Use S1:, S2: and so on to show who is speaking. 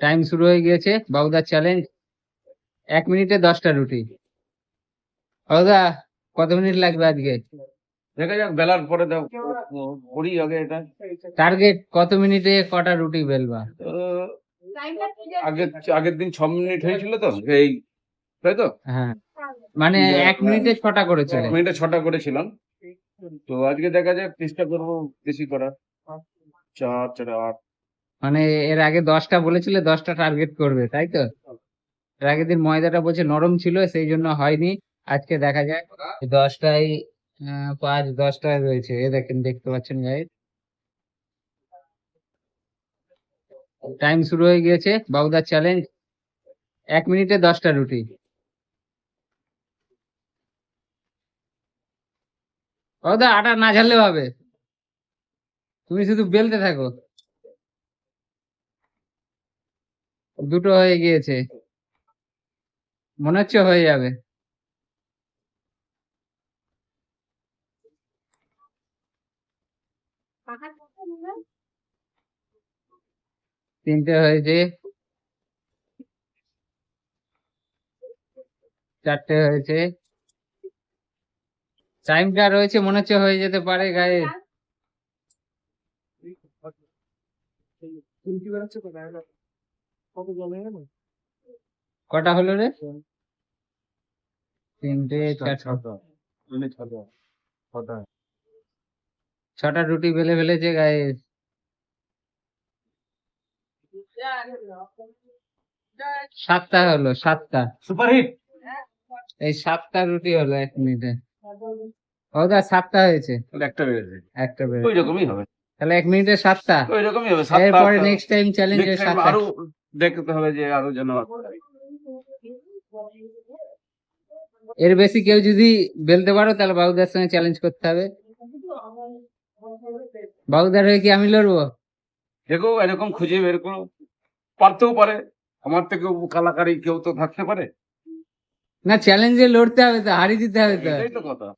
S1: Time শুরু হয়ে গিয়েছে। বাবুদার চ্যালেঞ্জ 1 মিনিটে 10টা রুটি। বাবুদা, কত মিনিট লাগবে আজকে?
S2: দেখা যাক বেলার পরে দাও করি আগে এটা।
S1: টার্গেট কত মিনিটে কটা রুটি বেলবা?
S2: আগের দিন 6 মিনিট হয়েছিল তো, এই তাই তো
S1: হ্যাঁ, মানে 1 মিনিটে 6টা করেছিল।
S2: 1 মিনিটে 6টা করেছিলাম। তো আজকে দেখা যাক, চেষ্টা করবো বেশি করার। 4 4 8।
S1: মানে এর আগে 10টা বলেছিল, 10টা টার্গেট করবে, তাই তো? এর আগের দিন ময়দাটা বলছে নরম ছিল, সেই জন্য হয়নি। আজকে দেখা যায় 10টায় 5 10টায় রয়েছে। এ দেখেন, দেখতে পাচ্ছেন গাইস, টাইম শুরু হয়ে গিয়েছে। বাবুদার চ্যালেঞ্জ 1 মিনিটে 10টা রুটি। বাবুদা, আটা না ঝাললেও হবে, তুমি শুধু বেলতে থাকো। দুটো হয়ে গিয়েছে, মনে হচ্ছে হয়ে যাবে। তিনটে হয়েছে, চারটে হয়েছে। টাইমটা রয়েছে, মনে হচ্ছে হয়ে যেতে পারে গায়ে। কটা হলো রে? তিনটে, চারটে, 6টা রুটি বেলে ফেলেছে গায়ে। সাতটা হলো, 7টা।
S2: সুপারহিট।
S1: এই 7টা রুটি হলো 1 মিনিটে। ওদা 7টা হয়েছে,
S2: একটা বেড়েছে,
S1: একটা
S2: ওই
S1: বেড়ে।
S2: রকমই হবে,
S1: তাহলে 1 মিনিটে 7টা।
S2: ওই রকমই হবে। 7টা
S1: এরপরে next time challenge
S2: next time
S1: 7টা।
S2: আরো দেখতে হবে যে আরো যেন।
S1: এর বেশি কেউ যদি বেলতে পারো তাহলে বাবুদার সঙ্গে চ্যালেঞ্জ করতে হবে। বাবুদার হয়ে কি আমি লড়বো?
S2: দেখো এরকম খুঁজে বের করো, পারতেও পারে, আমার থেকেও কালাকারি কেউ তো থাকতে পারে।
S1: না, চ্যালেঞ্জে লড়তে হবে তো, হারিয়ে দিতে হবে তো।
S2: এটাই তো কথা।